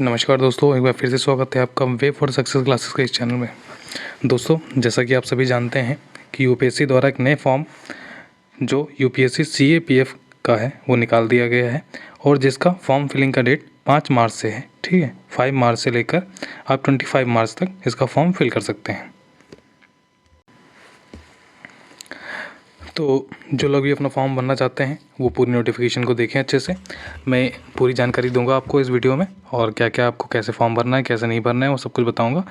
नमस्कार दोस्तों, एक बार फिर से स्वागत है आपका वे फॉर सक्सेस क्लासेस के इस चैनल में। दोस्तों, जैसा कि आप सभी जानते हैं कि यूपीएससी द्वारा एक नए फॉर्म जो यूपीएससी सीएपीएफ का है वो निकाल दिया गया है और जिसका फॉर्म फिलिंग का डेट 5 मार्च से है। ठीक है, 5 मार्च से लेकर आप 25 मार्च तक इसका फॉर्म फिल कर सकते हैं। तो जो लोग भी अपना फॉर्म भरना चाहते हैं वो पूरी नोटिफिकेशन को देखें अच्छे से। मैं पूरी जानकारी दूंगा आपको इस वीडियो में, और क्या क्या आपको कैसे फॉर्म भरना है, कैसे नहीं भरना है, वो सब कुछ बताऊंगा।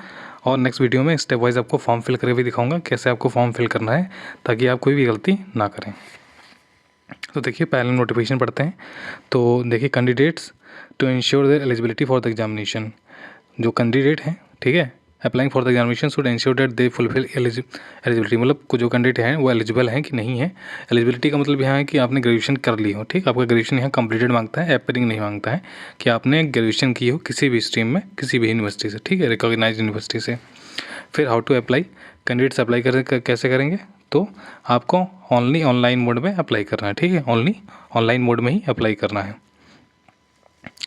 और नेक्स्ट वीडियो में स्टेप वाइज आपको फॉर्म फिल करके भी दिखाऊंगा कैसे आपको फॉर्म फिल करना है, ताकि आप कोई भी गलती ना करें। तो देखिए, पहले नोटिफिकेशन पढ़ते हैं। तो देखिए, candidates to ensure their eligibility for the examination, जो कैंडिडेट हैं, ठीक है, applying for the examination should ensure that they fulfil eligibility, मतलब जो कैंडिडेट हैं वो एलिजिबल हैं कि नहीं है। एलिजिबिलिटी का मतलब यहाँ है कि आपने ग्रेजुएशन कर ली हो। ठीक, आपका ग्रेजुएशन यहाँ कंप्लीटेड मांगता है, एपरिंग नहीं मांगता है कि आपने ग्रेजुएशन की हो किसी भी स्ट्रीम में, किसी भी यूनिवर्सिटी से, ठीक है, रिकॉग्नाइज यूनिवर्सिटी से। फिर how to apply, candidates apply कैसे करेंगे, तो आपको ओनली ऑनलाइन मोड में अप्लाई करना है। ठीक है, ओनली ऑनलाइन मोड में ही अप्लाई करना है।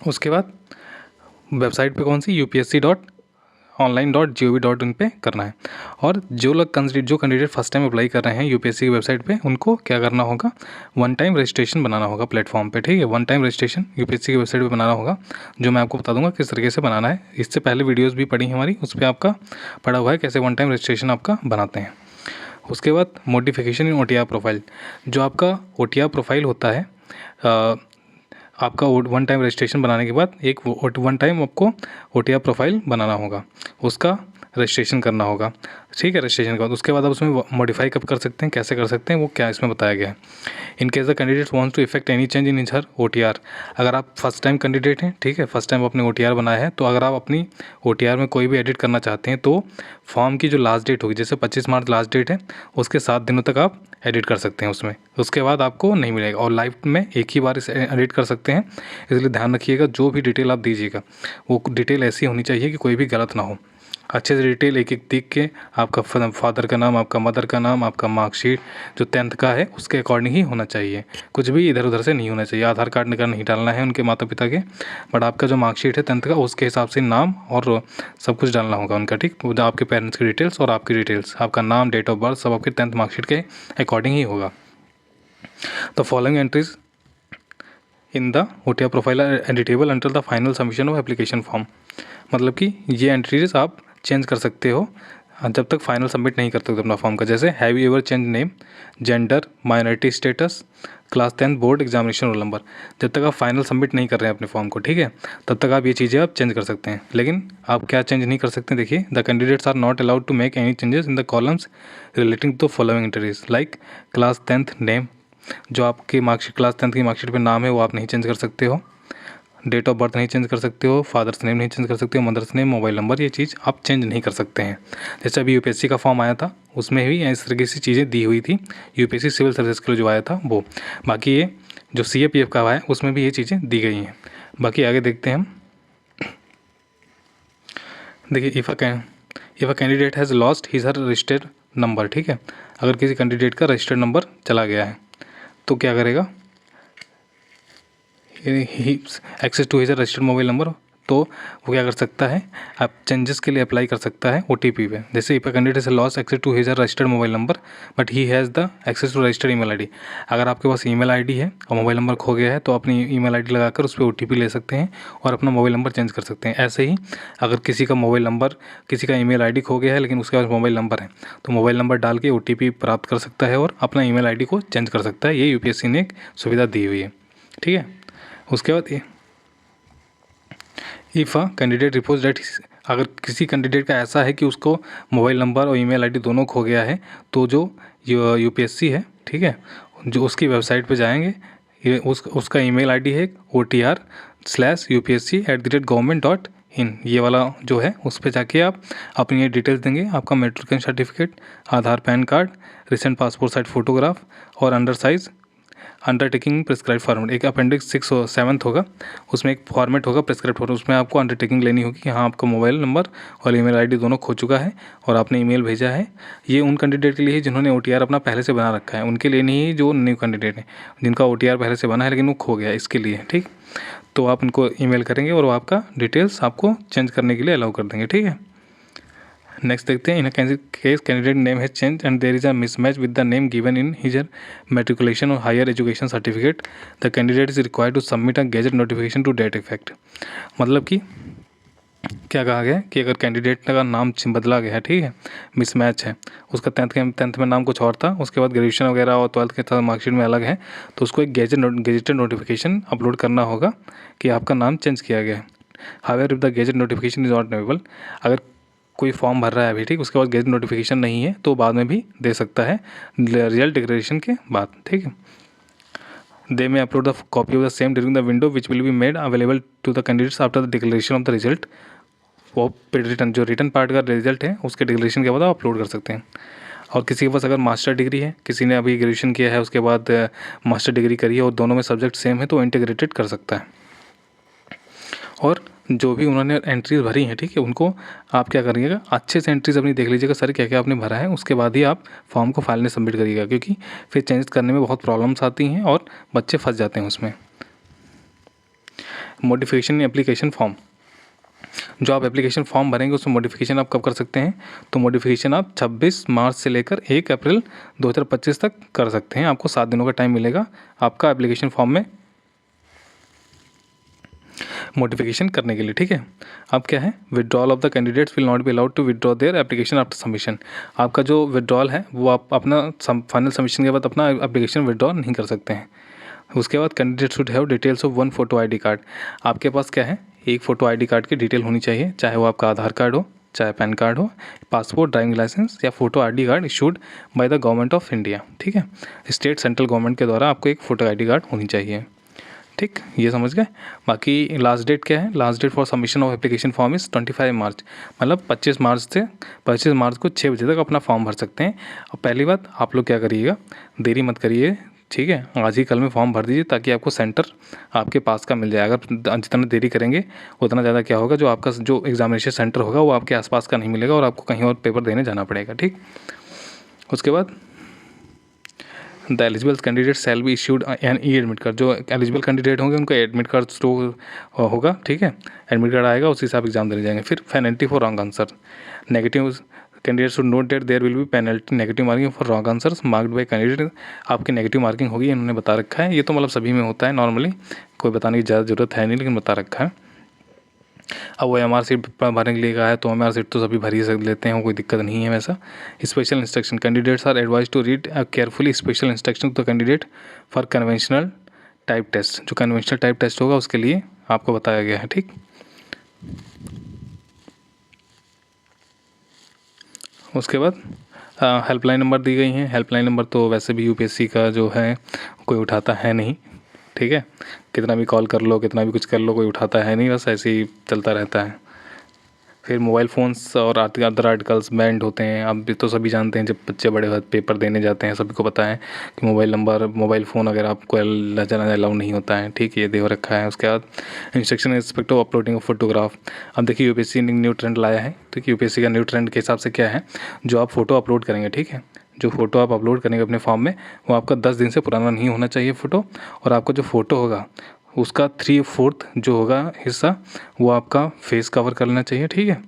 उसके बाद वेबसाइट पे कौन सी, upsc.online.gov.in पे करना है। और जो कैंडिडेट फर्स्ट टाइम अप्लाई कर रहे हैं यूपीएससी की वेबसाइट पे, उनको क्या करना होगा, वन टाइम रजिस्ट्रेशन बनाना होगा प्लेटफॉर्म पे। ठीक है, वन टाइम रजिस्ट्रेशन यूपीएससी की वेबसाइट पे बनाना होगा, जो मैं आपको बता दूंगा किस तरीके से बनाना है। इससे पहले वीडियोज़ भी पड़ी हमारी, उस पर आपका पड़ा हुआ है कैसे वन टाइम रजिस्ट्रेशन आपका बनाते हैं। उसके बाद मॉडिफिकेशन इन ओटीआर प्रोफाइल, जो आपका ओटीआर प्रोफाइल होता है, आपका वन टाइम रजिस्ट्रेशन बनाने के बाद एक वन टाइम आपको ओटीआर प्रोफाइल बनाना होगा, उसका रजिस्ट्रेशन करना होगा। ठीक है, रजिस्ट्रेशन के बाद उसके बाद आप उसमें मॉडिफाई कब कर सकते हैं, कैसे कर सकते हैं, वो क्या इसमें बताया गया है। In case the candidate wants to effect any change in her OTR, अगर आप फर्स्ट टाइम कैंडिडेट हैं, ठीक है, फर्स्ट टाइम आपने ओटीआर बनाया है, तो अगर आप अपनी ओटीआर में कोई भी एडिट करना चाहते हैं तो फॉर्म की जो लास्ट डेट होगी, जैसे 25 मार्च लास्ट डेट है, उसके 7 दिनों तक आप एडिट कर सकते हैं उसमें, उसके बाद आपको नहीं मिलेगा। और लाइफ में एक ही बार इसे एडिट कर सकते हैं, इसलिए ध्यान रखिएगा जो भी डिटेल आप दीजिएगा वो डिटेल ऐसी होनी चाहिए कि कोई भी गलत ना हो। अच्छे से डिटेल एक एक देख के, आपका फादर का नाम, आपका मदर का नाम, आपका मार्कशीट जो 10th का है उसके अकॉर्डिंग ही होना चाहिए, कुछ भी इधर उधर से नहीं होना चाहिए। आधार कार्ड का नहीं डालना है उनके माता पिता के, बट आपका जो मार्कशीट है 10th का उसके हिसाब से नाम और सब कुछ डालना होगा उनका। ठीक, वो आपके पेरेंट्स की डिटेल्स और आपकी डिटेल्स, आपका नाम, डेट ऑफ बर्थ, सब आपके 10th मार्कशीट के अकॉर्डिंग ही होगा। तो following entries in the OTR profile are editable until the final submission of application form, मतलब कि ये एंट्रीज आप चेंज कर सकते हो जब तक फाइनल सबमिट नहीं कर सकते अपना फॉर्म का। जैसे have you ever change name, gender, minority status, class 10 board examination roll number, जब तक आप फाइनल सबमिट नहीं कर रहे हैं अपने फॉर्म को, ठीक है, तब तक आप ये चीज़ें आप चेंज कर सकते हैं। लेकिन आप क्या चेंज नहीं कर सकते, देखिए, the candidates are not allowed to make any changes in the columns relating to following entries like class 10th name, जो आपकी मार्कशीट क्लास 10th की मार्कशीट पे नाम है वो आप नहीं चेंज कर सकते हो, डेट ऑफ बर्थ नहीं चेंज कर सकते हो, फादर्स नेम नहीं चेंज कर सकते हो, मदर्स नेम, मोबाइल नंबर, ये चीज़ आप चेंज नहीं कर सकते हैं। जैसे अभी यूपीएससी का फॉर्म आया था उसमें भी इस तरीके से चीज़ें दी हुई थी, यूपीएससी सिविल सर्विस के लिए जो आया था वो। बाकी ये जो सीएपीएफ का है उसमें भी ये चीज़ें दी गई हैं। बाकी आगे देखते हैं हम। देखिए, if a candidate has lost his her registered number, ठीक है, अगर किसी कैंडिडेट का रजिस्टर्ड नंबर चला गया है तो क्या करेगा, access to his registered mobile number, तो वो क्या कर सकता है, आप चेंजेस के लिए अप्लाई कर सकता है ओटीपी पे। जैसे इफ कैंडिडेट से loss access to his registered mobile number but he has the access to registered email ID, अगर आपके पास ईमेल आईडी है और मोबाइल नंबर खो गया है तो अपनी ईमेल आईडी लगाकर उस पर ओटीपी ले सकते हैं और अपना मोबाइल नंबर चेंज कर सकते हैं। ऐसे ही अगर किसी का मोबाइल नंबर, किसी का ईमेल आईडी खो गया है लेकिन उसके पास मोबाइल नंबर है, तो मोबाइल नंबर डाल के ओटीपी प्राप्त कर सकता है और अपना ईमेल आईडी को चेंज कर सकता है। ये यूपीएससी ने एक सुविधा दी हुई है, ठीक है। उसके बाद ये इफ़ अ कैंडिडेट रिपोज डेट, अगर किसी कैंडिडेट का ऐसा है कि उसको मोबाइल नंबर और ईमेल आईडी दोनों खो गया है, तो जो यूपीएससी है, ठीक है, जो उसकी वेबसाइट पे जाएंगे, ये उसका ईमेल आईडी है OTR/UPSC@government.in, ये वाला जो है उस पर जाके आप अपनी ये डिटेल्स देंगे, आपका matriculation certificate, Aadhaar, PAN card, recent passport size photograph और under size undertaking prescribe format, एक अपेंडिक्स 6 और 7 होगा, उसमें एक फॉर्मेट होगा प्रिस्क्राइब फॉर्मेट, उसमें आपको अंडरटेकिंग लेनी होगी कि हाँ, आपका मोबाइल नंबर और ईमेल आईडी दोनों खो चुका है और आपने ईमेल भेजा है। ये उन कैंडिडेट के लिए है जिन्होंने ओटीआर अपना पहले से बना रखा है, उनके लिए नहीं, जो न्यू कैंडिडेट है जिनका ओटीआर पहले से बना है लेकिन वो खो गया, इसके लिए, ठीक। तो आप उनको ईमेल करेंगे और वो आपका डिटेल्स आपको चेंज करने के लिए अलाउ कर देंगे, ठीक है। नेक्स्ट देखते हैं, in case candidate name has change and there is a mismatch with the name given in his matriculation और higher education certificate, the candidate is required to submit a gazette notification to date effect. मतलब कि क्या कहा गया है कि अगर candidate का नाम बदला गया है, ठीक है, मिसमैच है, उसका टेंथ में नाम कुछ और था, उसके बाद ग्रेजुएशन वगैरह और ट्वेल्थ के साथ मार्कशीट में अलग है, तो उसको एक गेजेटेड नोटिफिकेशन अपलोड करना होगा कि आपका नाम चेंज किया गया है। However if the gazette notification is not available, अगर कोई फॉर्म भर रहा है अभी, ठीक, उसके बाद गेजेट नोटिफिकेशन नहीं है तो बाद में भी दे सकता है रिजल्ट डिक्लेरेशन के बाद, ठीक है। They may upload the copy of the same during the window which will be made available to the candidates after the declaration of the result. वो रिटर्न जो रिटर्न पार्ट का रिजल्ट है उसके declaration के बाद आप अपलोड कर सकते हैं। और किसी के पास अगर मास्टर डिग्री है, किसी ने अभी ग्रेजुएशन किया है उसके बाद मास्टर डिग्री करी है और दोनों में सब्जेक्ट सेम है तो इंटीग्रेटेड कर सकता है। और जो भी उन्होंने एंट्रीज भरी हैं, ठीक है, उनको आप क्या करिएगा, अच्छे से एंट्रीज अपनी देख लीजिएगा सर क्या क्या आपने भरा है, उसके बाद ही आप फॉर्म को फाइल में सबमिट करिएगा, क्योंकि फिर चेंज करने में बहुत प्रॉब्लम्स आती हैं और बच्चे फंस जाते हैं उसमें। मॉडिफिकेशन एप्लीकेशन फॉर्म, जो आप एप्लीकेशन फॉर्म भरेंगे उसमें मॉडिफिकेशन आप कब कर सकते हैं, तो मॉडिफिकेशन आप 26 मार्च से लेकर 1 अप्रैल 2025 तक कर सकते हैं। आपको 7 दिनों का टाइम मिलेगा आपका एप्लीकेशन फॉर्म में मॉडिफिकेशन करने के लिए, ठीक है। अब क्या है, withdrawal of the candidates will not be allowed to withdraw their application after submission. आपका जो विड्रॉल है वो आप अपना फाइनल सबमिशन के बाद अपना एप्लीकेशन विड्रॉ नहीं कर सकते हैं। उसके बाद candidate should have details of 1 photo ID card. आपके पास क्या है, एक फ़ोटो ID कार्ड की डिटेल होनी चाहिए, चाहे वो आपका आधार कार्ड हो, चाहे पैन कार्ड हो, पासपोर्ट, ड्राइविंग लाइसेंस या photo ID card issued by the government of India, ठीक है। स्टेट सेंट्रल गवर्नमेंट के द्वारा आपको एक फ़ोटो ID कार्ड होनी चाहिए, ठीक, ये समझ गए। बाकी लास्ट डेट क्या है, last date for submission of application form is 25 March, मतलब 25 मार्च को 6 बजे तक अपना फॉर्म भर सकते हैं। और पहली बात आप लोग क्या करिएगा, देरी मत करिए, ठीक है, आज ही कल में फॉर्म भर दीजिए ताकि आपको सेंटर आपके पास का मिल जाए। अगर जितना देरी करेंगे उतना ज़्यादा क्या होगा, जो आपका जो एग्जामिनेशन सेंटर होगा वो आपके आसपास का नहीं मिलेगा और आपको कहीं और पेपर देने जाना पड़ेगा, ठीक। उसके बाद the eligible candidate shall be issued an e admit card. जो एलिजिबल कैंडिडेट होंगे उनको एडमिट कार्ड तो होगा, ठीक है, एडमिट कार्ड आएगा उसी से आप एग्जाम देने जाएंगे। फिर penalty for wrong answer, negative candidate should note that there will be penalty negative marking for wrong answers marked by candidate. आपकी नेगेटिव मार्किंग होगी, इन्होंने बता रखा है, ये तो मतलब सभी में होता है नॉर्मली, कोई बताने की ज़्यादा ज़रूरत है नहीं, लेकिन बता रखा है। अब वो MR सीट भरने के लिए कहा है तो MR सीट तो सभी भर ही लेते हैं, कोई दिक्कत नहीं है वैसा। Special instruction, candidates are advise to read carefully special instruction to the candidate for conventional type test. जो कन्वेंशनल टाइप टेस्ट होगा उसके लिए आपको बताया गया है, ठीक। उसके बाद हेल्पलाइन नंबर दी गई हैं। हेल्पलाइन नंबर तो वैसे भी UPSC का जो है कोई उठाता है नहीं, ठीक है, कितना भी कॉल कर लो, कितना भी कुछ कर लो, कोई उठाता है नहीं, बस ऐसे ही चलता रहता है। फिर मोबाइल फ़ोन्स और अदर आर्टिकल्स बैंड होते हैं। अब भी तो सभी जानते हैं, जब बच्चे बड़े पेपर देने जाते हैं सभी को पता है कि मोबाइल नंबर, मोबाइल फ़ोन अगर आपको जाना अलाउ नहीं होता है, ठीक, ये दे रखा है। उसके बाद instruction respect of uploading photograph. अब देखिए UPSC ने न्यू ट्रेंड लाया है, ठीक, UPSC का न्यू ट्रेंड के हिसाब से क्या है, जो आप फ़ोटो अपलोड करेंगे, ठीक है, जो फ़ोटो आप अपलोड करेंगे अपने फॉर्म में वो आपका 10 दिन से पुराना नहीं होना चाहिए फ़ोटो। और आपका जो फ़ोटो होगा उसका 3/4 जो होगा हिस्सा वो आपका फेस कवर कर लेना चाहिए, ठीक है।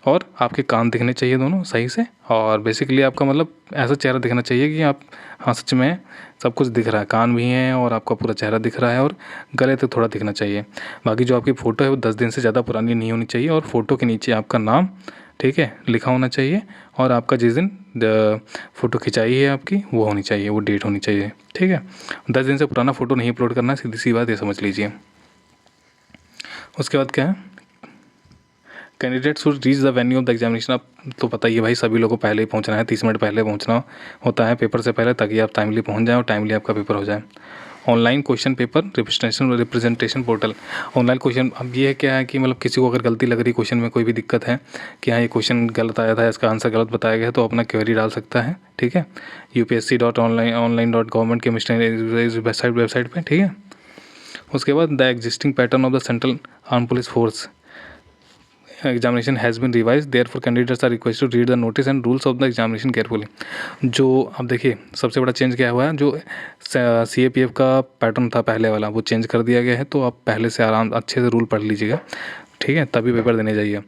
और आपके कान दिखने चाहिए दोनों सही से, और बेसिकली आपका मतलब ऐसा चेहरा दिखना चाहिए कि आप, हाँ सच में सब कुछ दिख रहा है, कान भी हैं और आपका पूरा चेहरा दिख रहा है और गले तक थोड़ा दिखना चाहिए। बाकी जो आपकी फ़ोटो है वो 10 दिन से ज़्यादा पुरानी नहीं होनी चाहिए और फ़ोटो के नीचे आपका नाम, ठीक है, लिखा होना चाहिए और आपका जिस दिन फ़ोटो खिंचाई है आपकी वो होनी चाहिए, वो डेट होनी चाहिए, ठीक है। 10 दिन से पुराना फ़ोटो नहीं अपलोड करना, सीधी सी बात ये समझ लीजिए। उसके बाद क्या है, candidate should reach the venue of the examination. आप तो पता ही है भाई, सभी लोगों को पहले ही पहुंचना है, 30 मिनट पहले पहुंचना होता है पेपर से पहले, ताकि आप टाइमली पहुंच जाएं और टाइमली आपका पेपर हो जाए। Online question paper representation portal, online question. अब ये क्या है कि मतलब किसी को अगर गलती लग रही क्वेश्चन में, कोई भी दिक्कत है कि हाँ ये क्वेश्चन गलत आया था, इसका आंसर गलत बताया गया है, तो अपना क्वेरी डाल सकता है, ठीक है, upsc.online.government.chemistry वेबसाइट पे, ठीक है। उसके बाद the existing pattern of the central arm police force, examination has been revised, therefore candidates are requested to read the notice and rules of the examination carefully। जो अब देखिए सबसे बड़ा चेंज क्या हुआ है, जो CAPF का पैटर्न था पहले वाला वो चेंज कर दिया गया है, तो आप पहले से आराम अच्छे से रूल पढ़ लीजिएगा, ठीक है, तभी पेपर देने जाइए।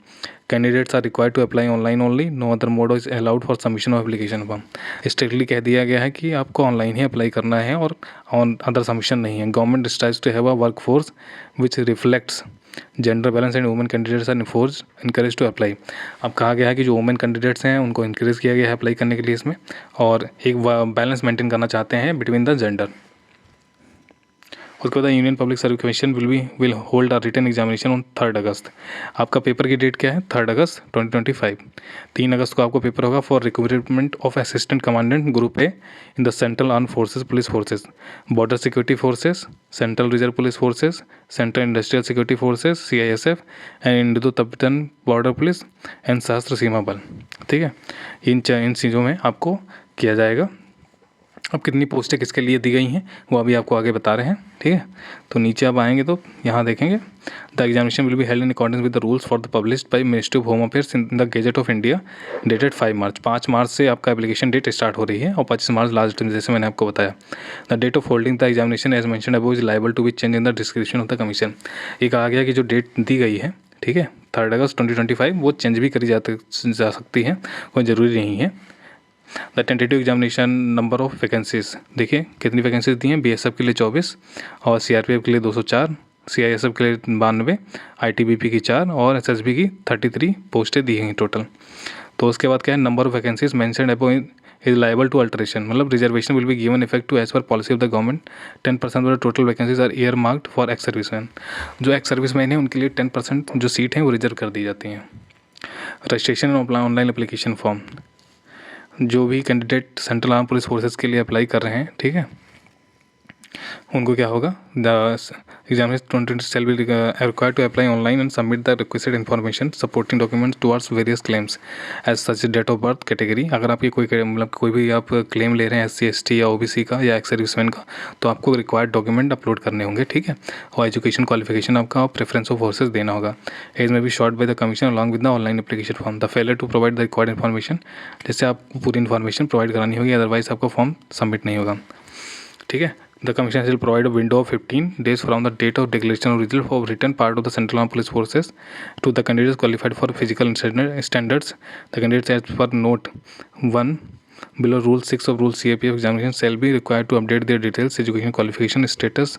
Candidates are required to apply online only, no other mode is allowed for submission of application form. Strictly कह दिया गया है कि आपको ऑनलाइन ही अप्लाई करना है और ऑन अदर सबमिशन नहीं है। Government strives to have a work force which reflects gender balance and women candidates are encourage to apply. अब कहा गया है कि जो वुमेन कैंडिडेट्स हैं उनको इनकरेज किया गया है अप्लाई करने के लिए इसमें, और एक बैलेंस मेंटेन करना चाहते हैं बिटवीन द जेंडर। उसके बाद Union Public Service Commission will hold a written examination on 3 August. आपका पेपर की डेट क्या है? 3 अगस्त 2025। 3 अगस्त को आपको पेपर होगा for recruitment of assistant commandant group A in the central arm forces police forces, border security forces, central reserve police forces, central industrial security forces CISF and Indo Tibetan border police and सशस्त्र सीमा बल। ठीक है, इन चीज़ों में आपको किया जाएगा। अब कितनी पोस्टें किसके लिए दी गई हैं वो अभी आपको आगे बता रहे हैं, ठीक है। तो नीचे आप आएंगे तो यहाँ देखेंगे the examination will be held in accordance with the rules for the published by ministry of home affairs in the gazette of India dated 5 मार्च। 5 मार्च से आपका एप्लीकेशन डेट स्टार्ट हो रही है और 25 मार्च लास्ट दिन, जैसे मैंने आपको बताया। The date of holding the examination as mentioned above is liable to be change in the description of the commission. ये कहा गया कि जो डेट दी गई है, ठीक है, 3 अगस्त 2025, वो चेंज भी करी जा सकती है, कोई ज़रूरी नहीं है। The tentative examination number of vacancies, देखिए कितनी वैकेंसीज दी हैं। BSF के लिए 24 और CRPF के लिए 204, CISF के लिए 92, ITBP की 4 और SSB की 33 पोस्टें दी हैं टोटल। तो उसके बाद क्या है, number of vacancies mentioned above is liable to alteration, मतलब reservation will be given effect to as per policy of the government. 10% of the total vacancies are earmarked for ex serviceman. जो ex serviceman है उनके लिए 10% जो seat हैं वो reserve कर दी जाती हैं। रजिस्ट्रेशन ऑनलाइन एप्लीकेशन फॉर्म, जो भी candidate central arm police forces के लिए अप्लाई कर रहे हैं, ठीक है, उनको क्या होगा, the examination shall be required to apply online and submit the requested information supporting documents towards various claims as such date of birth category। अगर आपकी कोई भी आप क्लेम ले रहे हैं SC ST या OBC का या एक्स सर्विसमैन का, तो आपको रिक्वायर्ड डॉक्यूमेंट अपलोड करने होंगे, ठीक है, और एजुकेशन क्वालिफिकेशन आपका और प्रेफरेंस ऑफ फोर्सेज देना होगा। एज में भी short by the commission along with the online application form. The failure to provide the required information, जैसे आपको पूरी इन्फॉर्मेशन प्रोवाइड करानी होगी, अदरवाइज आपका फॉर्म सबमिट नहीं होगा, ठीक है। The Commission will provide a window of 15 days from the date of declaration of result for written part of the Central Armed Police Forces to the candidates qualified for physical standards. The candidates as per note 1 below rule 6 of rule CAPF examination shall be required to update their details, education qualification status,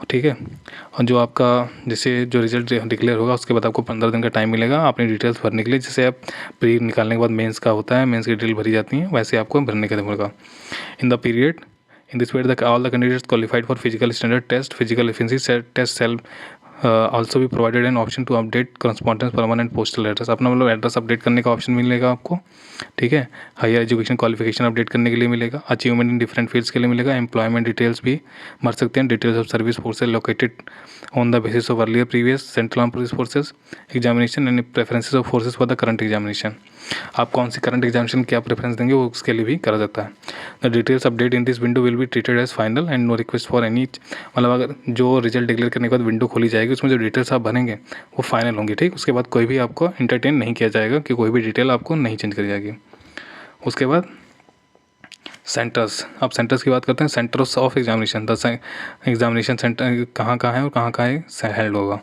ठीक है। और जो आपका जैसे जो result declare होगा उसके बाद आपको 15 दिन का टाइम मिलेगा अपनी डिटेल्स भरने के लिए। जैसे आप प्री निकालने के बाद मेंस का होता है, मेंस की डिटेल भरी जाती है, वैसे आपको भरने का होगा। In the period in this period all the candidates qualified for physical standard test, physical efficiency test shall also be provided an option to update correspondence permanent postal address। अपना मतलब एड्रेस अपडेट करने का option मिलेगा आपको, ठीक है। Higher education qualification update करने के लिए मिलेगा, अचीवमेंट इन डिफरेंट फील्ड्स के लिए मिलेगा, एम्प्लॉयमेंट डिटेल्स भी भर सकते हैं, details of service forces located on the basis of earlier previous central arm police forces examination and preferences of forces for the current examination. आप कौन सी करंट एग्जामिनेशन क्या प्रेफरेंस देंगे वो उसके लिए भी करा जाता है। The details update in this window will be treated as final and no request for any, मतलब अगर जो रिजल्ट डिक्लेयर करने के बाद विंडो खोली जाएगी उसमें जो डिटेल्स आप भरेंगे वो फाइनल होंगी, ठीक। उसके बाद कोई भी आपको इंटरटेन नहीं किया जाएगा कि कोई भी डिटेल आपको नहीं चेंज करी जाएगी। उसके बाद सेंटर्स, अब सेंटर्स की बात करते हैं। Centres of examination, the examination centre कहाँ कहाँ है और कहाँ कहाँ हेल्ड होगा।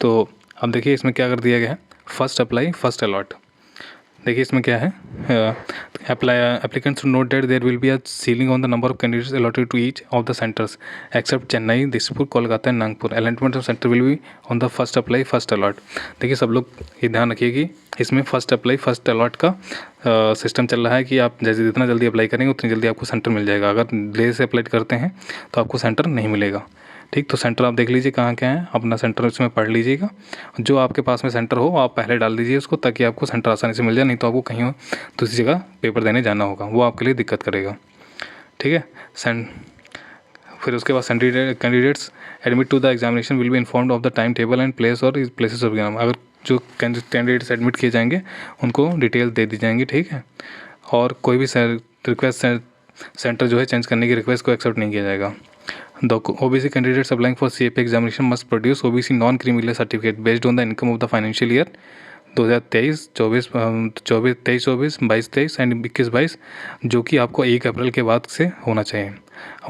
तो अब देखिए इसमें क्या कर दिया गया है, फर्स्ट अप्लाई फर्स्ट अलॉट। देखिए इसमें क्या है, applicants note that there will be a ceiling on the number of candidates allotted to each of the centres except Chennai, Dispur, Kolkata and Nagpur. Allotment of centre will be on the first apply first allot. देखिए सब लोग ये ध्यान रखिए कि इसमें first apply first allot का system चल रहा है कि आप जैसे जितना जल्दी अप्लाई करेंगे उतनी जल्दी आपको सेंटर मिल जाएगा। अगर डिले से अप्लाई करते हैं तो आपको सेंटर नहीं मिलेगा, ठीक। तो सेंटर आप देख लीजिए कहाँ क्या है, अपना सेंटर उसमें पढ़ लीजिएगा। जो आपके पास में सेंटर हो आप पहले डाल दीजिए उसको, ताकि आपको सेंटर आसानी से मिल जाए, नहीं तो आपको कहीं दूसरी जगह पेपर देने जाना होगा, वो आपके लिए दिक्कत करेगा, ठीक है। फिर उसके बाद candidates admit to the examination will be informed of the time table and place और प्लेसेस ऑफ एग्जाम। अगर जो कैंडिडेट्स एडमिट किए जाएंगे उनको डिटेल दे दी जाएंगी, ठीक है। और कोई भी रिक्वेस्ट सेंटर जो है चेंज करने की रिक्वेस्ट को एक्सेप्ट नहीं किया जाएगा। The OBC candidates applying for CAP examination must produce OBC non-creamy layer certificate based on the income of the financial year 2023, 23-24, 22-23 and 21-22, जो कि आपको 1 अप्रैल के बाद से होना चाहिए।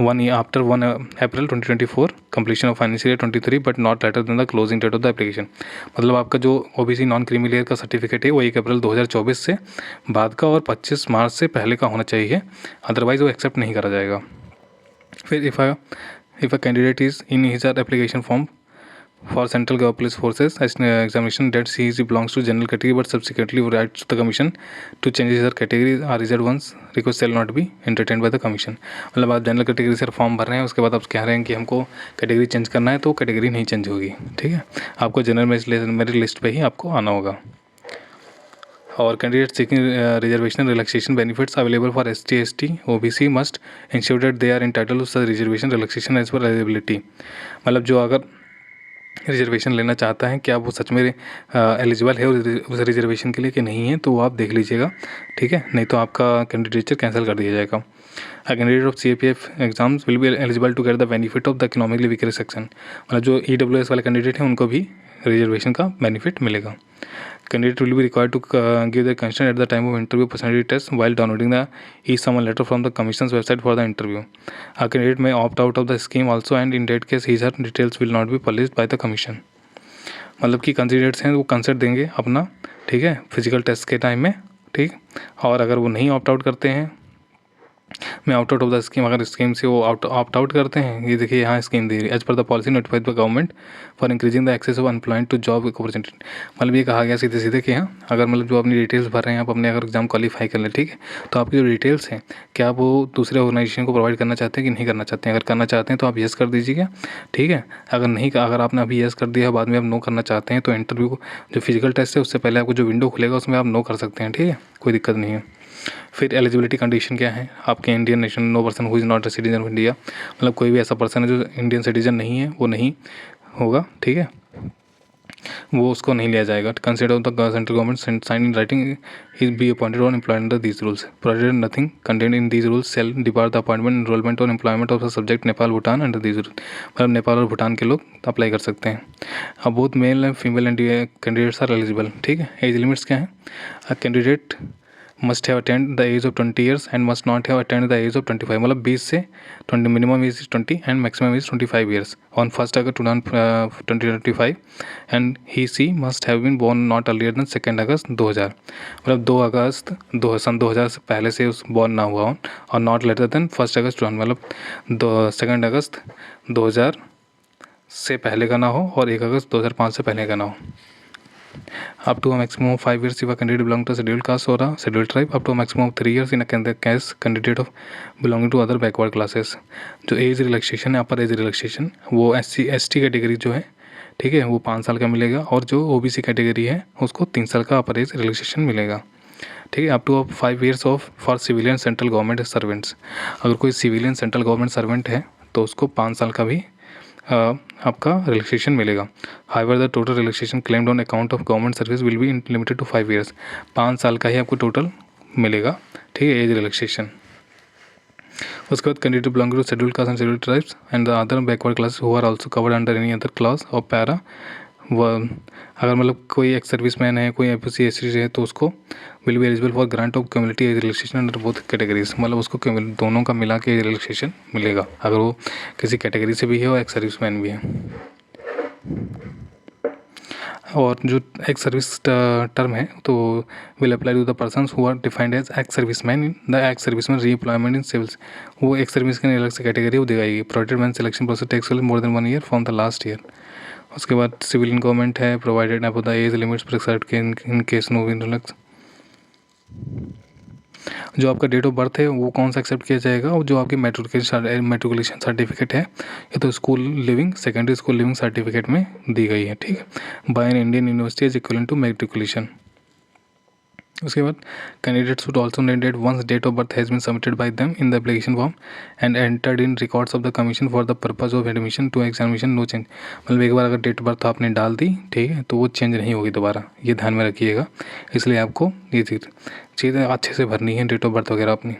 1 year after 1 April 2024 completion of financial year 23 but not later than the closing date of the application. मतलब आपका जो ओबीसी नॉन क्रीमी लेयर का सर्टिफिकेट है वो 1 अप्रैल 2024 से बाद का और 25 मार्च से पहले का होना चाहिए, अदरवाइज़ वो एक्सेप्ट नहीं करा जाएगा। फिर if a candidate is in his application form for Central Government Police Forces as an examination that he belongs to general category but subsequently writes to the commission to change his category or reserved ones, request shall not be entertained by the commission। मतलब आप general category से form भर रहे हैं, उसके बाद आप कह रहे हैं कि हमको कैटेगरी चेंज करना है, तो कैटेगरी नहीं चेंज होगी, ठीक है। आपको जनरल मेरिट लिस्ट पे ही आपको आना होगा। और candidate seeking reservation relaxation benefits available for ST ST OBC must ensure that they are entitled to such reservation relaxation as per eligibility. मतलब जो अगर रिजर्वेशन लेना चाहता है, क्या वो सच में एलिजिबल है उस रिजर्वेशन के लिए कि नहीं है, तो वो आप देख लीजिएगा, ठीक है। नहीं तो आपका कैंडिडेचर कैंसिल कर दिया जाएगा। A candidate of CAPF exams will be eligible to get the benefit of the economically weaker section. मतलब जो EWS वाले कैंडिडेट हैं उनको भी रिजर्वेशन का बेनिफिट मिलेगा। Candidate will be required to give their consent at the time of interview personality test while downloading the e-summon letter from the commission's website for the interview. A candidate may opt out of the scheme also and in that case his or her details will not be published by the commission। मतलब कि candidates हैं वो consent देंगे अपना, ठीक है, physical test के time में, ठीक। और अगर वो नहीं ऑप्ट आउट करते हैं, मैं आउट द स्कीम, अगर स्कीम से वो ऑप्ट आउट करते हैं, ये देखिए यहाँ स्कीम दे रही है as per the policy notified by government for increasing the access of employment to job opportunity. मतलब ये कहा गया सीधे सीधे कि हाँ, अगर मतलब जो अपनी डिटेल्स भर रहे हैं, आप अपने अगर एग्जाम क्वालिफाई कर लें, ठीक है, तो आपकी जो डिटेल्स हैं क्या आप वो दूसरे ऑर्गेनाइजेशन को प्रोवाइड करना चाहते हैं कि नहीं करना चाहते हैं। अगर करना चाहते हैं तो आप येस कर दीजिएगा, ठीक है। अगर आपने अभी येस कर दिया, बाद में आप नो करना चाहते हैं, तो इंटरव्यू जो फिजिकल टेस्ट है उससे पहले आपको जो विंडो खुलेगा उसमें आप नो कर सकते हैं, ठीक है, कोई दिक्कत नहीं है। फिर एलिजिबिलिटी कंडीशन क्या है आपके, Indian national, no person who is not a citizen of India. मतलब कोई भी ऐसा पर्सन है जो इंडियन सिटीजन नहीं है, वो नहीं होगा, ठीक है, वो उसको नहीं लिया जाएगा। Consider of the central government sign in writing is be appointed और employed under these rules provided nothing content in these rules shall depart the appointment enrolment और employment of the subject Nepal Bhutan under these rule. मतलब नेपाल और भूटान के लोग apply कर सकते हैं। अब both male and female and candidates are eligible, ठीक है। एज लिमिट्स क्या है, a candidate must have attained the age of 20 years and must not have attained the age of 25। मतलब 20 से 20, minimum age 20 and maximum age 25 years on 1 August 2025 and he she must have been born not earlier than 2 August 2000। मतलब 2 अगस्त सन 2000 से पहले से उस born ना हुआ हो और नॉट लेटर देन 1 अगस्त 2000, मतलब 2 अगस्त 2000 से पहले का ना हो और 1 अगस्त 2005 से पहले का ना हो। Up to a maximum of 5 years if a candidate belong to a scheduled caste or a scheduled tribe, up to a maximum of 3 years in a case candidate of belonging to other backward classes। जो age relaxation है, अपर age relaxation, वो SC ST category जो है, ठीक है, वो 5 साल का मिलेगा, और जो OBC कैटेगरी है उसको 3 साल का अपर एज रिलैक्सेशन मिलेगा, ठीक है। Up to 5 years of for civilian central government servants. अगर कोई सिविलियन सेंट्रल गवर्नमेंट सर्वेंट है तो उसको 5 साल का भी आपका रिलैक्सेशन मिलेगा। However the total relaxation claimed on account of government service will be limited to 5 years। 5 साल का ही आपको टोटल मिलेगा, ठीक है, एज रिलैक्सेशन। उसके बाद candidate belong to scheduled caste and scheduled tribes and the other backward class who are also covered under any other class और para. अगर मतलब कोई एक्स सर्विसमैन है, कोई FSC SC है, तो उसको will be eligible for grant of community age relaxation under both categories. मतलब उसको दोनों का मिला के एज रिलैक्सेशन मिलेगा, अगर वो किसी कैटेगरी से भी है और एक्स सर्विसमैन भी है। और जो एक्स सर्विस टर्म है तो will apply to the persons who are defined as ex serviceman in the ex serviceman reemployment in civils. वो एक्स सर्विस के अलग से कैटेगरी वो दिखाएगी। Provided man selection process takes more than 1 year from the last year. उसके बाद civilian government है, provided up the age limits prescribed in case no relax. जो आपका डेट ऑफ बर्थ है वो कौन सा एक्सेप्ट किया जाएगा, और जो आपकी मेट्रिकुलेशन सर्टिफिकेट है ये तो school leaving, secondary school leaving certificate में दी गई है, ठीक है, by an Indian university is equivalent to matriculation. उसके बाद candidate should also note that once date of birth has been submitted by them in the application form and entered in records of the commission for the purpose of admission to examination no change. मतलब एक बार अगर date of birth आपने डाल दी, ठीक है, तो वो change नहीं होगी दोबारा, ये ध्यान में रखिएगा। इसलिए आपको ये चीज़ चीज़ें अच्छे से भरनी है, डेट ऑफ बर्थ वगैरह अपनी।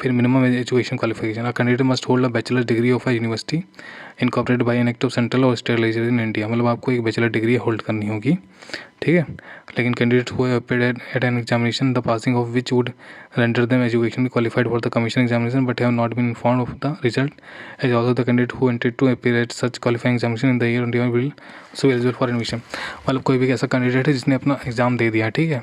फिर minimum education qualification, a candidate must hold a bachelor degree of a university incorporated by an act of central और स्टेट लेजिस्लेचर इन इंडिया। मतलब आपको एक बैचलर डिग्री होल्ड करनी होगी, ठीक है। लेकिन candidate who appeared at an examination the passing of which would render them education qualified for the commission examination but have not been informed of the result as also the candidate who intended to appear at such qualifying examination in the year India will so eligible for admission. मतलब कोई भी ऐसा candidate है जिसने अपना exam दे दिया, ठीक है,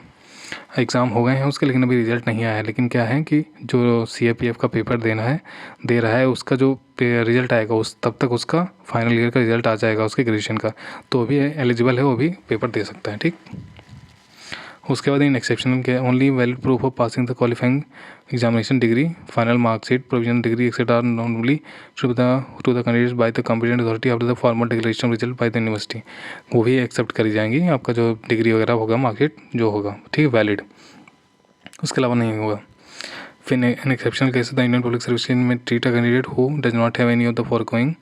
एग्ज़ाम हो गए हैं उसके, लेकिन अभी रिज़ल्ट नहीं आया है, लेकिन क्या है कि जो CAPF का पेपर दे रहा है उसका जो रिज़ल्ट आएगा उस तब तक उसका फाइनल ईयर का रिज़ल्ट आ जाएगा उसके ग्रेजुएशन का, तो अभी एलिजिबल है, वो भी पेपर दे सकता है, ठीक। उसके बाद इन एक्सेप्शनल के only valid proof of passing the qualifying examination degree final marksheet provisional degree etcetera are normally to the candidates by the competent authority after the formal declaration result by the university. वो भी accept करी जाएंगी, आपका जो degree वगैरह होगा marksheet जो होगा, ठीक है, वैलिड, उसके अलावा नहीं होगा। फिर an exceptional case the Indian public service में treat a candidate who does not have any of the foregoing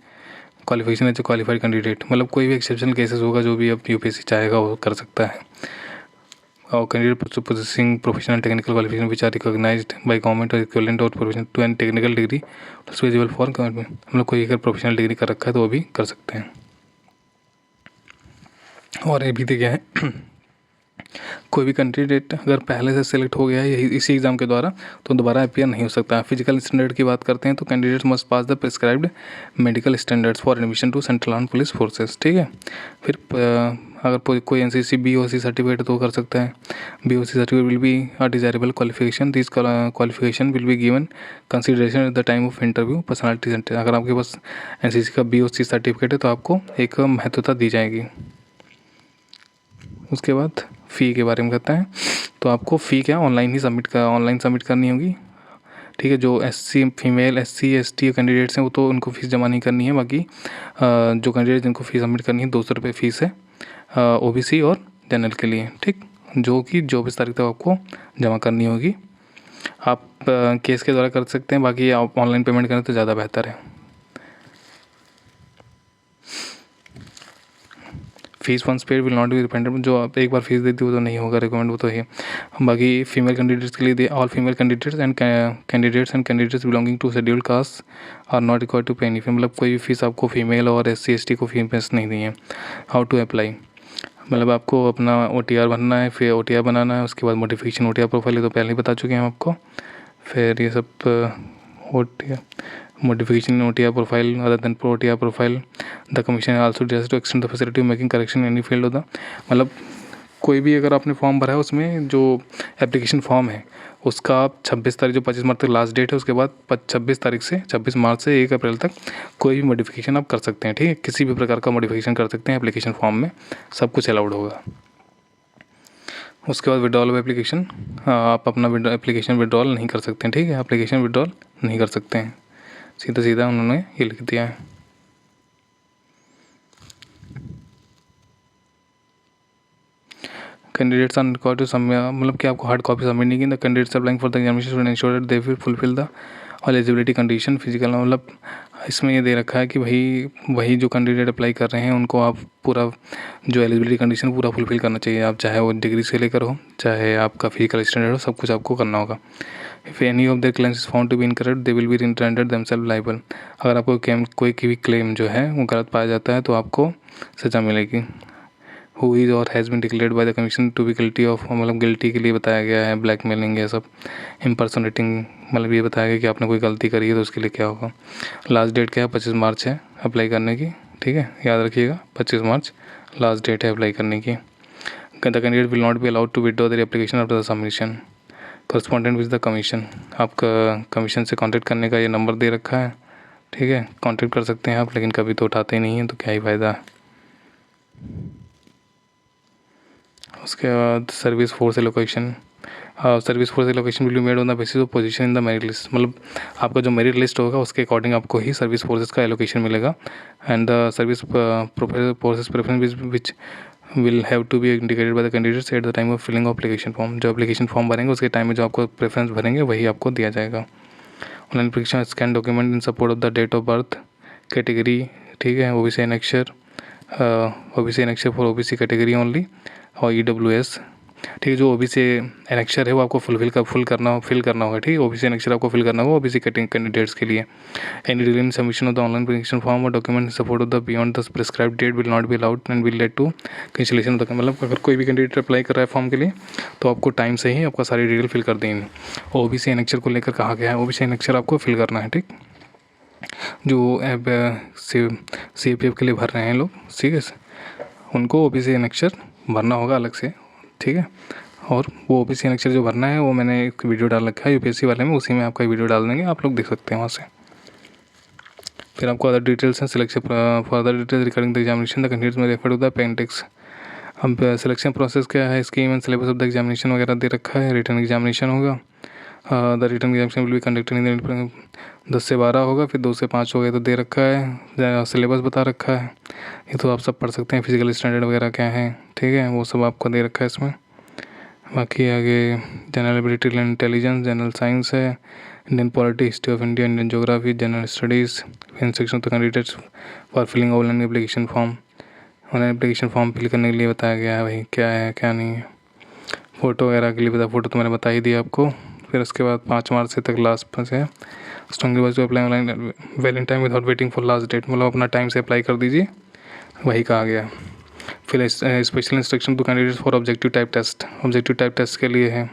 qualification as a qualified candidate. मतलब कोई भी एक्सेप्शनल केसेस होगा जो भी अब UPSC चाहेगा वो कर सकता है। और candidate possessing professional technical qualification which are recognised by government और इक्विवेलेंट और professional to an technical degree eligible for government. मतलब कोई अगर प्रोफेशनल डिग्री कर रखा है तो वो भी कर सकते हैं। और ये भी देखिए है कोई भी कैंडिडेट अगर पहले से सेलेक्ट हो गया है इसी एग्ज़ाम के द्वारा तो दोबारा अपीयर नहीं हो सकता। फिजिकल स्टैंडर्ड की बात करते हैं तो candidate must pass the prescribed medical standards for admission to central armed police forces, ठीक है। फिर अगर कोई NCC BOC सर्टिफिकेट तो कर सकता है। BOC certificate will be a desirable qualification, this qualification will be given consideration eight the time of interview personality centre. अगर आपके पास NCC का BOC सर्टिफिकेट है तो आपको एक महत्वता दी जाएगी। उसके बाद फ़ी के बारे में कहता है तो आपको फ़ी क्या ऑनलाइन सबमिट करनी होगी, ठीक है। जो SC female SC ST candidates हैं वो तो उनको फ़ीस जमा नहीं करनी है। बाकी जो कैंडिडेट जिनको फ़ीस सबमिट करनी है 200 रुपये फ़ीस है OBC और जनरल के लिए, ठीक, जो कि 24 तारीख तक आपको जमा करनी होगी। आप केस के द्वारा कर सकते हैं, बाकी आप ऑनलाइन पेमेंट करें तो ज़्यादा बेहतर है। Fees once paid will not be refunded, जो आप एक बार फीस देती हो तो नहीं होगा रिकमेंड, वो तो है। बाकी फीमेल कैंडिडेट्स के लिए all female candidates and candidates belonging to scheduled caste are not required to pay any fee. मतलब कोई भी फीस आपको फीमेल और SC ST को फीस नहीं दी है। हाउ टू अप्लाई, मतलब आपको अपना OTR बनना है, फिर OTR बनाना है, उसके बाद मॉडिफिकेशन OTR प्रोफाइल है तो पहले ही बता चुके हैं हम आपको। फिर ये सब OTR modification OTR profile other than pro OTR profile, the commission also desires to extend the facility of making correction in any field of the, मतलब कोई भी अगर आपने फॉर्म भरा है उसमें जो एप्लीकेशन फॉर्म है उसका आप 26 तारीख जो 25 मार्च तक लास्ट डेट है, उसके बाद 26 मार्च से 1 अप्रैल तक कोई भी मॉडिफिकेशन आप कर सकते हैं, ठीक है। किसी भी प्रकार का मॉडिफिकेशन कर सकते हैं एप्लीकेशन फॉर्म में, सब कुछ अलाउड होगा। उसके बाद विड्रॉल ऑफ एप्लीकेशन, आप अपना एप्लीकेशन विड्रॉल नहीं कर सकते हैं, ठीक है। एप्लीकेशन विड्रॉल नहीं कर सकते हैं, सीधा सीधा उन्होंने ये लिख दिया है। Candidates are required to submit, मतलब कि आपको हार्ड कॉपी सबमिट नहीं की। The candidates applying for the examination should ensure that they will fulfil the eligibility condition physical, मतलब इसमें ये दे रखा है कि वही जो कैंडिडेट अप्लाई कर रहे हैं उनको आप पूरा जो एलिजिबिलिटी कंडीशन पूरा फुलफिल करना चाहिए। आप चाहे वो डिग्री से लेकर हो, चाहे आपका फिजिकल स्टैंडर्ड हो, सब कुछ आपको करना होगा। If any of their claims is found to be incorrect they will be rendered themself liable. अगर आपको कोई भी क्लेम जो है वो गलत पाया जाता है तो आपको सज़ा मिलेगी। हु इज़ और has been declared by the commission to be guilty of, मतलब गिल्टी के लिए बताया गया है ब्लैकमेलिंग ये सब, इम्पर्सोनेटिंग, मतलब ये बताया गया कि आपने कोई गलती करी है तो उसके लिए क्या होगा। लास्ट डेट क्या है 25 मार्च है अप्लाई करने की, ठीक है, याद रखिएगा 25 मार्च लास्ट डेट है अप्लाई करने की। The candidate will not be allowed to withdraw their application after the submission correspondent with the commission. आपका कमीशन से कॉन्टेक्ट करने का ये नंबर दे रखा है, ठीक है, कॉन्टेक्ट कर सकते हैं आप, लेकिन कभी तो उठाते ही नहीं हैं तो क्या ही फ़ायदा है। उसके बाद service force allocation will be made on the basis of position in the merit list, मतलब आपका जो मेरिट लिस्ट होगा उसके अकॉर्डिंग आपको ही सर्विस फोर्सेस का एलोकेशन मिलेगा। And the service forces preference which will have to be indicated by the candidates at the time of filling of application form. जो एप्लीकेशन फॉर्म भरेंगे उसके टाइम में जो आपको प्रेफरेंस भरेंगे वही आपको दिया जाएगा। Online application scan document in support of the date of birth category, ठीक है, OBC annexure for OBC category only और EWS ठीक है। जो ओबीसी एनेक्चर है वो आपको फिल करना होगा, ठीक है। ओबीसी एनेक्चर आपको फिल करना होगा ओबीसी कैंडिडेट्स के लिए। Any delay in submission of the online application form और document support of the beyond the prescribed date will not be allowed and will lead to cancellation of the, मतलब अगर कोई भी candidate apply कर रहा है फॉर्म के लिए तो आपको टाइम से ही आपका सारी डिटेल फिल कर देंगे। ओबीसी एनेक्चर को लेकर कहा गया है, ओबीसी एनेक्चर आपको फिल करना है, ठीक। जो ऐप CPF के लिए भर रहे हैं लोग, ठीक है, उनको ओबीसी एनेक्चर भरना होगा अलग से, ठीक है। और वो ओबीसी एनेक्चर जो भरना है वो मैंने एक वीडियो डाल रखा है यूपीएससी वाले में, उसी में आपका वीडियो डाल देंगे, आप लोग देख सकते हैं वहाँ से। फिर आपको अदर डिटेल्स हैं, selection for other details regarding the examination the candidates में रेफर टू द अपेंडिक्स। अब सिलेक्शन प्रोसेस क्या है, scheme and syllabus of the examination वगैरह दे रखा है। रिटर्न एग्जामिनेशन होगा, the return examination will be conducted in 10 से 12 होगा, फिर 2 से 5 हो गया तो दे रखा है। सिलेबस बता रखा है, ये तो आप सब पढ़ सकते हैं। फिजिकल स्टैंडर्ड वगैरह क्या है, ठीक है, वो सब आपको दे रखा है इसमें। बाकी आगे general ability and intelligence, general science है, Indian polity, history of India, Indian geography, general studies, instruction of the candidates for filling online application form. Online application form fill करने के लिए बताया गया है भाई क्या है क्या नहीं है। फ़ोटो वगैरह के लिए बताया, फ़ोटो तो मैंने बता ही दिया आपको। फिर उसके बाद 5 मार्च से तक लास्ट पर है। Strongly was to apply online well in time without waiting for last date, मतलब अपना टाइम से अप्लाई कर दीजिए, वही कहा गया। फिर special instruction to candidates for objective type test, objective type test के लिए है,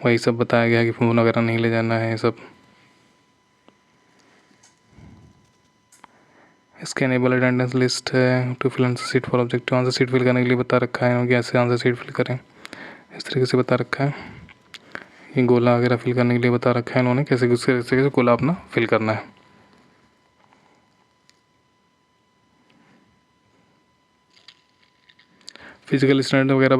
वही सब बताया गया है कि फ़ोन वगैरह नहीं ले जाना है सब। इसके एनेबल अटेंडेंस लिस्ट है to fill answer sheet for objective, answer sheet fill करने के लिए बता रखा है कि ऐसे आंसर सीट फिल करें, इस तरीके से बता रखा है। ये गोला वगैरह फिल करने के लिए बता रखा है इन्होंने, कैसे कैसे गोला अपना फिल करना है। फिजिकल स्टैंडर्ड वगैरह